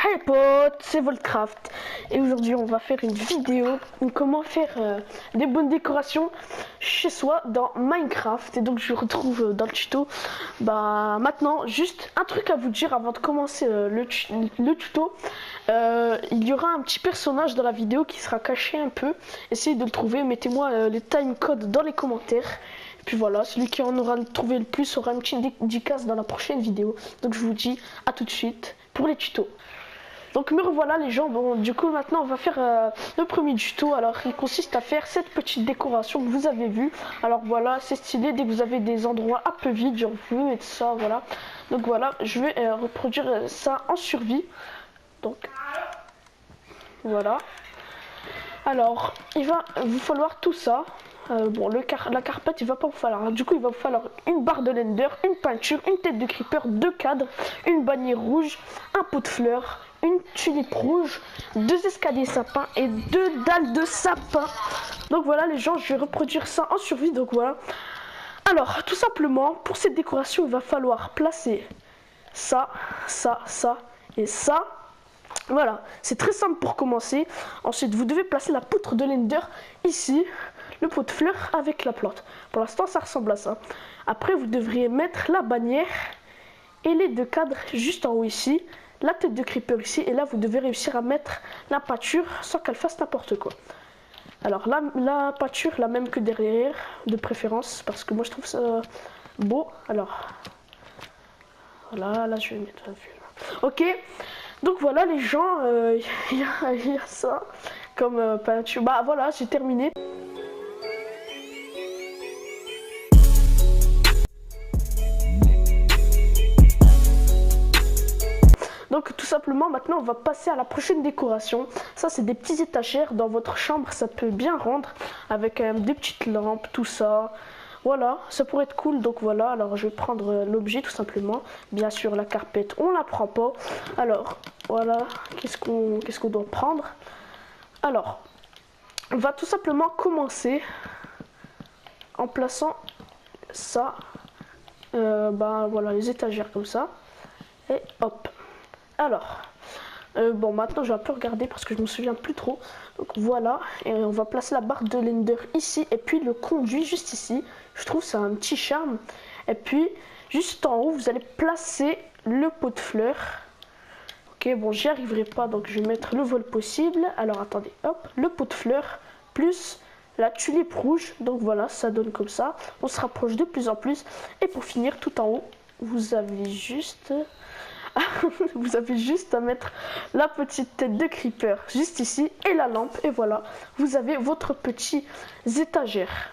Hey potes, c'est Voltcraft et aujourd'hui on va faire une vidéo de comment faire des bonnes décorations chez soi dans Minecraft. Et donc je retrouve dans le tuto. Maintenant juste un truc à vous dire avant de commencer le tuto. Il y aura un petit personnage dans la vidéo qui sera caché un peu. Essayez de le trouver, mettez-moi les timecodes dans les commentaires. Et puis voilà, celui qui en aura trouvé le plus aura une petite dédicace dans la prochaine vidéo. Donc je vous dis à tout de suite pour les tutos. Donc me revoilà les gens. Bon, du coup maintenant on va faire le premier tuto. Alors il consiste à faire cette petite décoration que vous avez vue. Alors voilà, c'est stylé dès que vous avez des endroits un peu vides, genre vous et tout ça, voilà. Donc voilà, je vais reproduire ça en survie. Donc voilà. Alors il va vous falloir tout ça. La carpette il va pas vous falloir, hein. Du coup il va vous falloir une barre de Ender, une peinture, une tête de creeper, deux cadres, une bannière rouge, un pot de fleurs, une tulipe rouge, deux escaliers sapins et deux dalles de sapin. Donc voilà les gens, je vais reproduire ça en survie. Donc voilà. Alors tout simplement pour cette décoration il va falloir placer ça, ça, ça et ça. Voilà, c'est très simple pour commencer. Ensuite vous devez placer la poutre de l'Ender ici, le pot de fleurs avec la plante. Pour l'instant ça ressemble à ça. Après vous devriez mettre la bannière et les deux cadres juste en haut ici, la tête de creeper ici, et là vous devez réussir à mettre la pâture sans qu'elle fasse n'importe quoi. Alors la pâture la même que derrière de préférence parce que moi je trouve ça beau. Alors voilà, là je vais mettre un film. Ok, donc voilà les gens, il y a ça comme peinture. Bah voilà, j'ai terminé. Donc tout simplement maintenant on va passer à la prochaine décoration. Ça c'est des petits étagères dans votre chambre, ça peut bien rendre avec des petites lampes, tout ça. Voilà, ça pourrait être cool. Donc voilà, alors je vais prendre l'objet tout simplement. Bien sûr la carpette on la prend pas. Alors voilà, qu'est-ce qu'on doit prendre? Alors on va tout simplement commencer en plaçant ça. Voilà, les étagères comme ça. Et hop. Alors, maintenant je vais un peu regarder parce que je me souviens plus trop. Donc voilà, et on va placer la barre de l'Ender ici et puis le conduit juste ici. Je trouve ça un petit charme. Et puis juste en haut, vous allez placer le pot de fleurs. Ok, bon, j'y arriverai pas donc je vais mettre le vol possible. Alors attendez, hop, le pot de fleurs plus la tulipe rouge. Donc voilà, ça donne comme ça. On se rapproche de plus en plus. Et pour finir, tout en haut, vous avez juste... vous avez juste à mettre la petite tête de creeper juste ici et la lampe et voilà, vous avez votre petit étagère.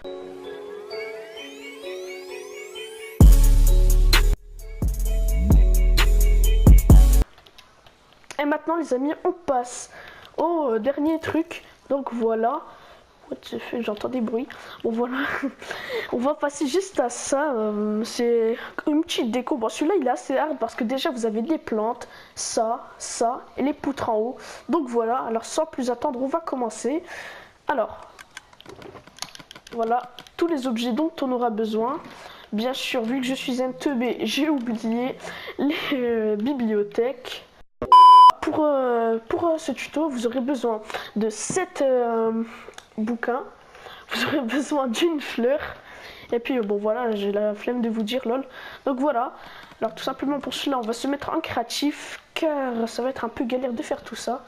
Et maintenant les amis, on passe au dernier truc. Donc voilà. J'entends des bruits. Bon voilà, on va passer juste à ça. C'est une petite déco. Bon celui-là il est assez hard parce que déjà vous avez des plantes, ça et les poutres en haut. Donc voilà, alors sans plus attendre on va commencer. Alors voilà tous les objets dont on aura besoin. Bien sûr vu que je suis un teubé, j'ai oublié les bibliothèques. Pour ce tuto vous aurez besoin de 7 bouquin, vous aurez besoin d'une fleur et puis bon voilà, j'ai la flemme de vous dire lol. Donc voilà, alors tout simplement pour cela on va se mettre en créatif car ça va être un peu galère de faire tout ça.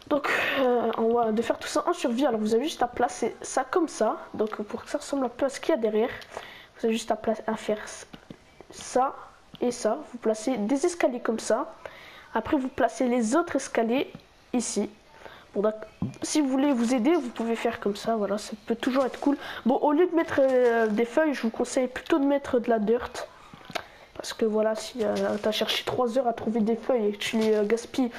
Donc on va de faire tout ça en survie. Alors vous avez juste à placer ça comme ça, donc pour que ça ressemble un peu à ce qu'il y a derrière, vous avez juste à faire ça et ça. Vous placez des escaliers comme ça, après vous placez les autres escaliers ici. Bon, si vous voulez vous aider, vous pouvez faire comme ça, voilà, ça peut toujours être cool. Bon, au lieu de mettre des feuilles, je vous conseille plutôt de mettre de la dirt. Parce que voilà, si tu as cherché 3 heures à trouver des feuilles et que tu les gaspilles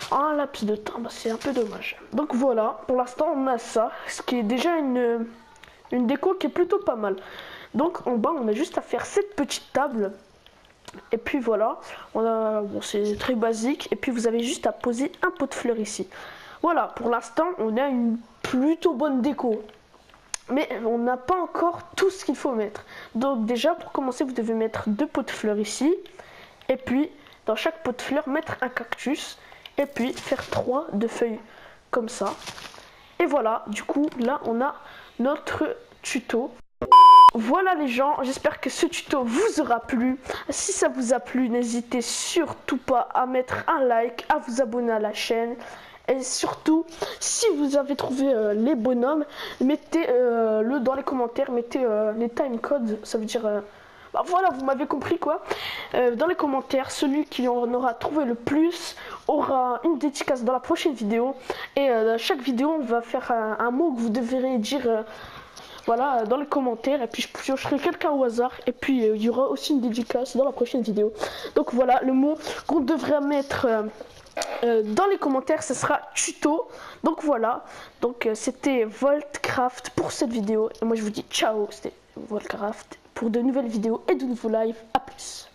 en un laps de temps, c'est un peu dommage. Donc voilà, pour l'instant on a ça, ce qui est déjà une déco qui est plutôt pas mal. Donc en bas, on a juste à faire cette petite table. Et puis voilà, c'est très basique. Et puis vous avez juste à poser un pot de fleurs ici. Voilà, pour l'instant, on a une plutôt bonne déco. Mais on n'a pas encore tout ce qu'il faut mettre. Donc déjà, pour commencer, vous devez mettre 2 pots de fleurs ici. Et puis dans chaque pot de fleurs, mettre un cactus et puis faire 3 de feuilles comme ça. Et voilà, du coup, là, on a notre tuto. Voilà les gens, j'espère que ce tuto vous aura plu. Si ça vous a plu, n'hésitez surtout pas à mettre un like, à vous abonner à la chaîne. Et surtout, si vous avez trouvé les bonhommes, mettez-le dans les commentaires, mettez les timecodes, ça veut dire... bah voilà, vous m'avez compris quoi. Dans les commentaires, celui qui en aura trouvé le plus aura une dédicace dans la prochaine vidéo. Et chaque vidéo, on va faire un mot que vous devrez dire... voilà, dans les commentaires, et puis je piocherai quelqu'un au hasard, et puis il y aura aussi une dédicace dans la prochaine vidéo. Donc voilà, le mot qu'on devrait mettre dans les commentaires, ce sera tuto. Donc voilà, donc c'était Voltcraft pour cette vidéo, et moi je vous dis ciao, c'était Voltcraft pour de nouvelles vidéos et de nouveaux lives, à plus.